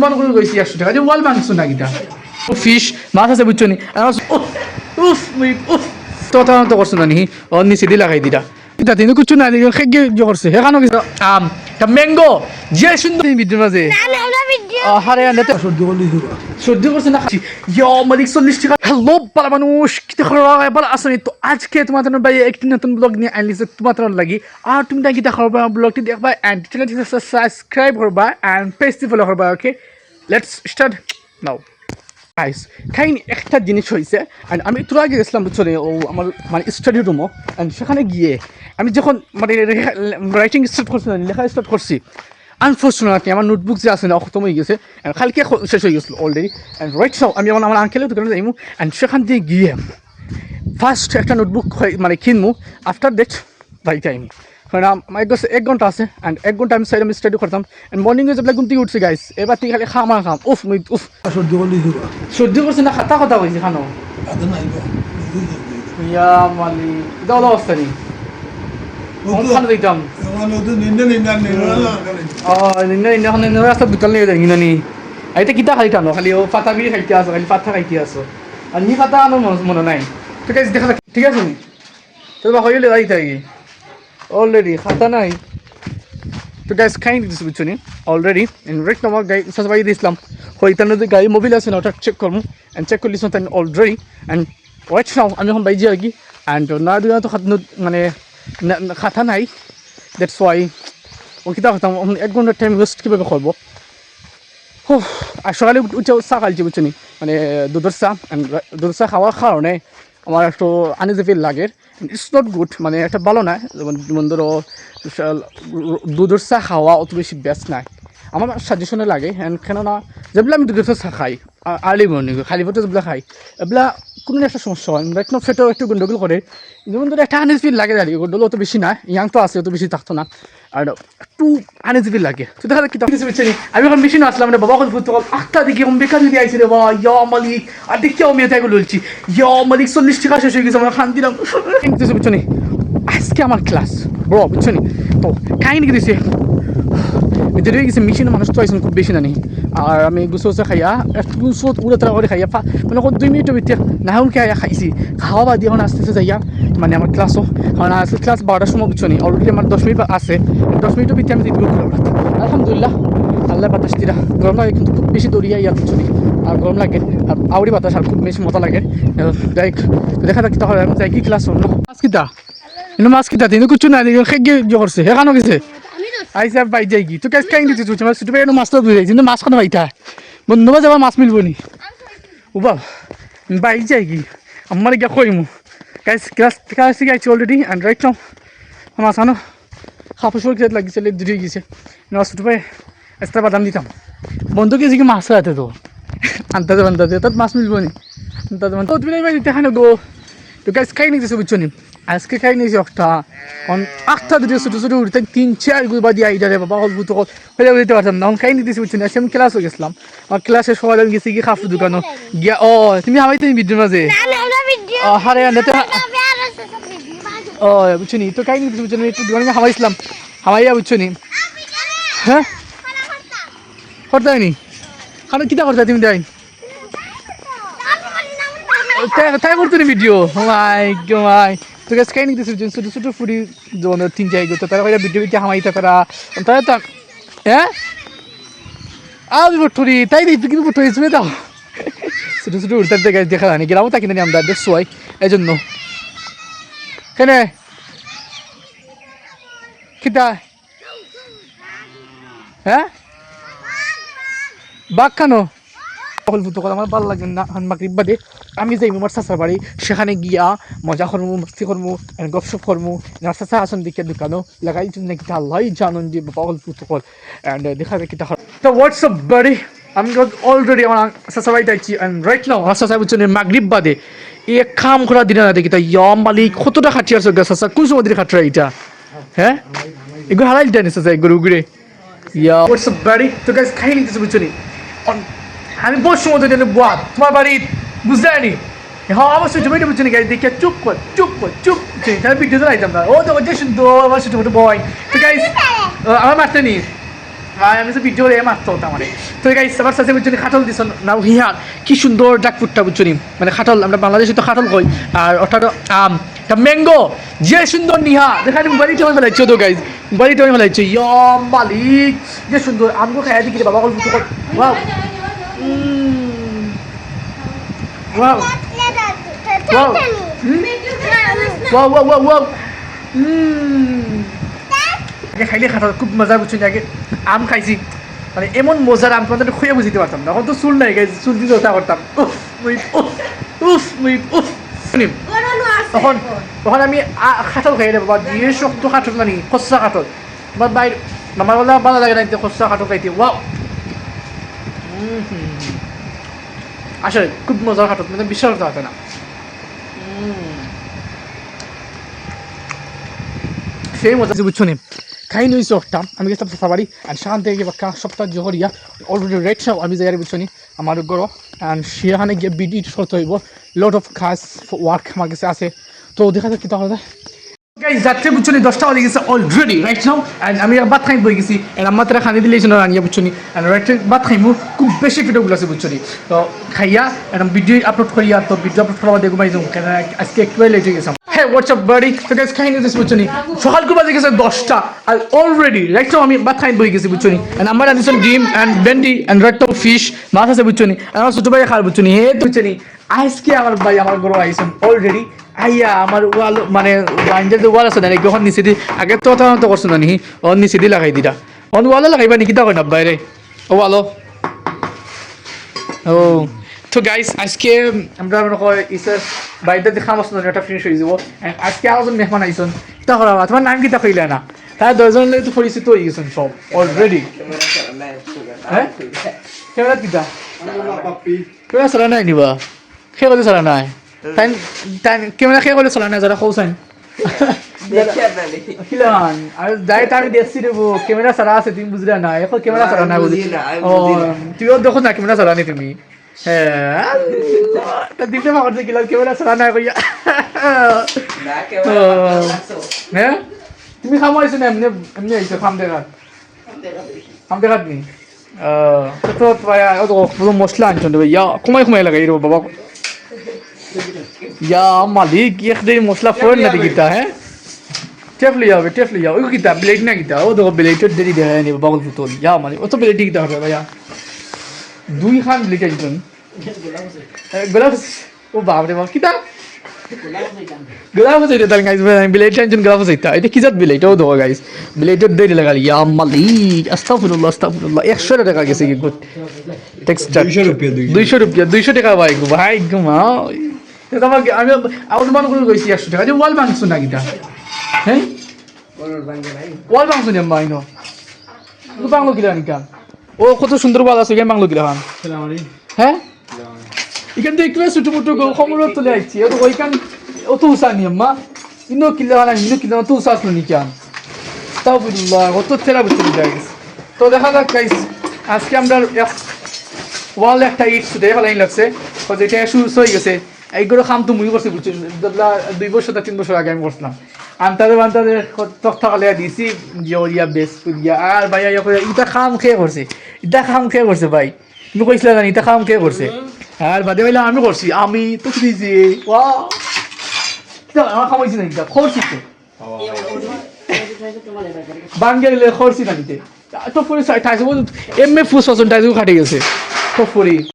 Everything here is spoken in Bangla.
মন করে গেছি 100 টাকা যে ওয়াল মাংস না গিটা ফিশ মাছ আছে বুঝছো নি উফ উফ তো করছো না নি ও নিচে দি লাগাই দিটা এটা তিনি কিছু না দিকে খেগে যে করছে এখানে কিছু তা ম্যাঙ্গো যে সুন্দর ভিডিও মাঝে হারে নেতে সর্দি করছে না ইয়ো মালিক 40 টাকা হ্যালো পালা মানুষ কি দেখো এবার আসলে তো আজকে তোমাদের ভাই একটি নতুন ব্লগ নিয়ে আনলিছে তোমাদের লাগি আর তুমি কি দেখো ব্লগটি দেখবা এন্ড চ্যানেলটি সাবস্ক্রাইব করবা এন্ড পেজটি ফলো করবা okay let's start now guys কাহিনী একটা জিনিস হয়েছে অ্যান্ড আমি একটু আগে গেছিলাম বুঝছো ও আমার মানে স্টাডি রুমও অ্যান্ড সেখানে গিয়ে আমি যখন মানে রাইটিং স্টার্ট করছি লেখা স্টার্ট করছি আনফর্চুনেটলি আমার নোটবুক যে আছে না খতম হয়ে গেছে কালকে শেষ হয়ে গেছিলো অলরেডি অ্যান্ড রাইট নাও আমি আমার আঙ্কেলের দোকানে যাইমু অ্যান্ড সেখান দিয়ে গিয়ে ফার্স্ট একটা নোটবুক মানে কিনবো আফটার দ্যাট বাড়িতে আইমু কারণ আমার এক ঘন্টা আছে অ্যান্ড 1 ঘন্টা আমি সাইড আমি স্টাডি করতাম অ্যান্ড মর্নিংয়ে যে ঘুম থেকে উঠছি গাইস এবার তুই খালি খাম উফ সর্দি করছে না খাতা কথা হয়েছে খানো ইয়া মালি দাও অবস্থা নেই খানো দিতাম রাস্তা দোকান নিয়ে যাই কিনা নি এটা কিতা খাই টানো খালি ও পাতা বিড়ি খাইতে আসো খালি পাতা খাইতে আসো আর নি পাতা আনো মনে নাই ঠিক আছে দেখা ঠিক আছে নি তোর বা হইলে যাই থাকি অলরেডি খাতা নাই তো গাইস খাই দিতেছি বুঝছো নি অলরেডি রাইট নাও গাই সাসবাই দিয়েছিলাম হইতানো যে গাড়ি মোবিল আছে না ওটা চেক করবো অ্যান্ড চেক করলিস তাই অলরেডি অ্যান্ড রাইট নাও আমি এখন বাইজি আর কি অ্যান্ড না দুই তো মানে খাতা নাই দ্যাটস ওয়াই ও কিতা করতাম 1 ঘন্টার টাইম ওয়েস্ট কীভাবে করবো আর সকালে উঠে চা খাইছি বুঝছো নি মানে দুধের চা খাওয়ার কারণে আমার একটু আনইজি ফিল লাগে ইটস নট গুড মানে একটা ভালো না যেমন ধরো দুধের চা খাওয়া অত বেশি বেস্ট নাই আমার সাজেশনে লাগে কেননা যেগুলো আমি দুধের চা খাই আর্লি মর্নিং খালি পেটে যেগুলো খাই এগুলা কোনো একটা সমস্যা হয় রাইট না ফেটও একটু গন্ডগোল করে যেমন ধরো একটা আনইজি ফিল লাগে আর কি গন্ডগোল অত বেশি না ইয়াং তো আছে অত বেশি থাকতো না আর একটু আনইজি ফিল লাগে তো দেখা কি কিছু বুঝছি আমি এখন মেশিনে আসলাম মানে বাবা কল ফুটবল 8টা দিকে বেকার যদি আইসি রে বাবা ইয়া মালিক আর দেখি আমি এটাই বলছি ইয়া মালিক 40 টাকা শেষ হয়ে গেছে আমরা খান দিলাম কিছু বুঝছো নি আজকে আমার ক্লাস ব্রো বুঝছো নি তো কাহিনী কি দিছে যদি গেছে মেশিনে মানুষ তো আইসন খুব বেশি না নি আর আমি গুছো খাইয়া গুছো উড়ে তারা করে খাইয়া মানে 2 মিনিটের ভিতরে না হন খাইয়া খাইছি খাওয়া বাদ দিয়ে এখন আস্তে আস্তে যাইয়া মানে আমার ক্লাসও কারণ আজকে ক্লাস 12টার সময় বুঝছো নি অলরেডি আমার 10 মিনিট আছে 10 মিনিটের ভিতরে আমি দিতে পারবো আলহামদুলিল্লাহ আল্লাহ বাতাস দিরা গরম লাগে কিন্তু খুব বেশি দৌড়িয়া ইয়া বুঝছো নি আর গরম লাগে আর আউরি বাতাস আর খুব বেশি মজা লাগে যাই দেখা যাক তাহলে আমি যাই কি ক্লাস হল না মাছ কিতা কিন্তু মাছ কিতা তিনি কিছু না খেগে ইয়ে করছে সেখানেও গেছে আইসা বাই যাই কি তো কাজ কাহিনী দিতে চলছে আমার ছোটো ভাই মাছ তো বুঝাই কিন্তু মাছ খানো বাইটা বন্ধুবা যাবা মাছ মিলবো নি ওবা বাই যাই কি আমার গিয়া কইমু গাইস ক্লাস থেকে আইছি অলরেডি অ্যান্ড রাইট নাও মাছ আনো হাফুসর খেতে লাগিছে লেট দিয়ে গেছে আমার ছোটো ভাই এক্সট্রা বাদাম দিতাম বন্ধুকে যে কি মাছ রাতে তো আনতে যাবেন তাতে মাছ মিলবো নি আনতে যাবেন তো তুমি দিতে খানো গো তো গাইস খাই নিতেছে বুঝছো নি আজকে খাই নিয়েছি একটা 8টা দিতে ছোটো ছোটো উঠতে 3-4 গুলো বাদি আইডা রে বাবা অল্প তো ফেলে দিতে পারতাম না খাই নিতেছি বুঝছো নি আজকে আমি ক্লাসও গেছিলাম আমার ক্লাসে সবাই আমি গেছি কি খাফু দোকানও গিয়া ও তুমি হামাই তুমি ভিডিওর মাঝে হারে আনতে ও বুঝছো নি তো খাই নিতেছি বুঝছো নি একটু দোকানে হামাইছিলাম হামাইয়া বুঝছো নি হ্যাঁ করতে হয়নি খানো কিতা করতে তুমি দেয় তাই করতো নি ভিডিও মাই তো গাছ খাই নিতেছি ছোটো ছোটো ফুড়ি যেমন 3-4 গো তারা ভিডিও ভিডিও হামাইতে তারা তারা তো হ্যাঁ আমি বটুরি তাই দিই কিন্তু বটুরি শুনে দাও ছোটো ছোটো উল্টার জায়গায় দেখা জানি গেলামও তাকে জানি আমরা দেখছো এই জন্য কেন কিতা হ্যাঁ বাঘ খানো আমার ভালো লাগে না মাগরিব বাদে আমি যাই আমার চাচার বাড়ি সেখানে গিয়া মজা করবো মস্তি করবো গপসপ করবো চাচা আসন দিকে দোকানও লাগাই নাকি আল্লাহ জানুন যে পাগল ফুটকল অ্যান্ড দেখা যায় কিতা তো হোয়াটসঅ্যাপ বাড়ি আমি অলরেডি আমার চাচা বাড়িতে আইছি অ্যান্ড রাইট নাও আমার চাচা বুঝছেন মাগরিব বাদে এক কাম করা দিন না দেখি তা ইয়ম মালিক কতটা খাটি আছে চাচা কোন সময় দিন খাটরা এটা হ্যাঁ এগুলো হারাই দিতে নিছে চাচা এগুলো ঘুরে ইয়া হোয়াটসঅ্যাপ বাড়ি তো গাইস খাই নিতেছে বুঝছো নি আমি বহু সময় ধরে বাদ তোমার বাড়ি বুঝতে পারি হ্যাঁ অবশ্যই তুমি এটা বুঝছো নি গাড়ি দেখে চুপ কর তাহলে ভিডিও তো রাইতাম না ও তো ওটা শুনতো আমার ছোটো বয় তো গাইস আমার মারতে নি আর আমি তো ভিডিও রে মারতে হতাম মানে তো গাইস সবার সাথে বুঝছনি খাটল দিছ নাও হিয়ার কি সুন্দর জাকফুটটা বুঝছনি মানে খাটল আমরা বাংলাদেশে তো খাটল কই আর ওটা তো আম তা ম্যাঙ্গো যে সুন্দর নিহা দেখানি মোবাইল টেমে ফেলাইছো তো গাইস মোবাইল টেমে ফেলাইছো ইয়ম মালিক যে সুন্দর আমগো খাইয়া দিকি বাবা কল ফুটো wow wow wow wow wow wow wow আগে খাইলে খাটা খুব মজা বুঝছি আগে আম খাইছি মানে এমন মজার আম তোমাদের খুঁজে বুঝতে পারতাম না এখন তো চুল নাই গাইছি চুল দিয়ে ওটা করতাম উফ উফ তখন তখন আমি খাটল খাই রে বাবা দিয়ে শক্ত খাটল মানে খসা খাটল আমার বাইর আমার বলা ভালো লাগে না খসা খাটল খাইতে ওয়াও আসলে খুব মজার খাটল মানে বিশ্বাস করতে পারতো না সেই মজা বুঝছো নি খাই নইছো একটা আমি গেছিলাম সাফারি আর সেখান থেকে বাক্কা সপ্তাহ জহরিয়া অলরেডি রেড সব আমি যাই বুঝছো নি আমার গরো অ্যান্ড সেখানে গিয়ে বিডি শর্ত হইব লট অফ খাস ওয়ার্ক আমার কাছে আছে তো দেখা যাক কী তাহলে গাইস যাত্রী বুঝছো নি 10টা হয়ে গেছে অলরেডি রাইট নাও অ্যান্ড আমি ভাত খাই বই গেছি অ্যান্ড আমার তারা খানি দিলেই রানিয়া বুঝছো নি অ্যান্ড রাইট ভাত খাইমু খুব বেশি ভিডিওগুলো আছে বুঝছো নি তো খাইয়া একদম ভিডিও আপলোড করিয়া তো ভিডিও আপলোড করা দেখো মাই যাবো কেন আজকে একটু লেট হয়ে গেছে হ্যাঁ হোয়াটসঅ্যাপ বাড়ি তো গাইস খাই নিতেছি বুঝছো নি সকাল করে বাজে গেছে 10টা আর অলরেডি রাইট নাও আমি ভাত খাই বই গেছি বুঝছো নি অ্যান্ড আমার আনিছেন ডিম অ্যান্ড ভেন্ডি অ্যান্ড রাইট নাও ফিশ মাছ আছে বুঝছো নি আর আমার ছোটো ভাই খাওয়ার বুঝছো নি হে বুঝছো নি আজকে আমার ভাই আমার গরু আইছেন অলরেডি আইয়া আমার ওয়াল মানে আইনদের যে ওয়াল আছে না যখন নিচে দি আগে তো তো করছো না নি ও নিচে দি লাগাই দিটা অন ওয়ালে লাগাইবা নাকি তা কই না বাইরে ও ওয়ালো ও তো গাইস আজকে আমরা ইসের বাড়িতে দেখা মাস না এটা ফিনিশ হয়ে যাব আজকে আরেকজন মেহমান আইছেন তা করা তোমার নাম কি তা কইলে না তার দুজন লোক তো পরিচিত হয়ে গেছেন সব অলরেডি হ্যাঁ কেমন কিটা কেমন সারা নাই নিবা খেয়ে বলে সারা নাই তাই তাই কেমেরা খেয়ে বলে চলা নাই যারা কৌসাইন কিলান আর যাই আমি দেখছি দেবো ক্যামেরা সারা আছে তুমি বুঝলে না এখন ক্যামেরা সারা না বুঝি ও তুইও দেখো না ক্যামেরা সারা নি তুমি হ্যাঁ দিতে পারছে কিলান ক্যামেরা সারা না কইয়া হ্যাঁ তুমি খামাইছো না এমনি এমনি আইছো খাম দেখাত নি তো তো মশলা আনছো ইয়া কমাই লাগাই রে বাবা या मालिक एक दिन मसला फोड़ ना दिखता है टेप लिया वो किता ब्लेड ना किता वो देखो ब्लेड तो देरी दे है नहीं बागल फुटोल या मालिक वो तो ब्लेड किता है भैया दुई खान ब्लेड है जितन ग्लव्स वो बाप रे बाप किता ग्लव्स है तो गाइस ब्लेड टेंशन ग्लव्स है এটা কি জাত ব্লেড ও দেখো গাইস ব্লেডের দেরি লাগালি ইয়া মালিক আস্তাগফিরুল্লাহ 100 টাকা গেছে কি গুড টেক্সচার 200 টাকা ভাই ঘুমা তোমাকে আমি অনুমান করে কইছি 100 টাকা যে ওয়াল ভাঙছো না কিটা হ্যাঁ ওয়াল ভাঙছো না মাইনো তো বাংলো কিলা নিকা ও কত সুন্দর ওয়াল আছে কেন বাংলো কিলা খান হ্যাঁ এখান থেকে একটু ছোট মোটো খমর তুলে আইছি ও তো ওইখান ও তো উসানি আম্মা ইনো কিলা না ইনো কিলা তো উসাসলো নিকা আস্তাগফিরুল্লাহ কত তেরা বুঝতে গাইস তো দেখা যাক গাইস আজকে আমরা ওয়াল একটা ইট সুদে ফেলাই লাগছে তো যেটা শুরু হয়ে গেছে এইগুলো খাম তো মুই করছি বুঝছি 2 বছর 3 বছর আগে আমি করছিলাম আন্তারে তক্তা কালে দিছি জিওরিয়া বেস দিয়া আর ভাই ইটা খাম খেয়ে করছে ভাই তুমি কইছিলা জানি ইটা খাম খেয়ে করছে আর বাদে বলে আমি করছি আমি তো দিছি ওয়াও আমার খামাইছি না ইটা করছি তো বাঙ্গেলে করছি না দিতে তো পরে টাইস এমএ ফুস পছন্দ টাইস খাটে গেছে তো পরে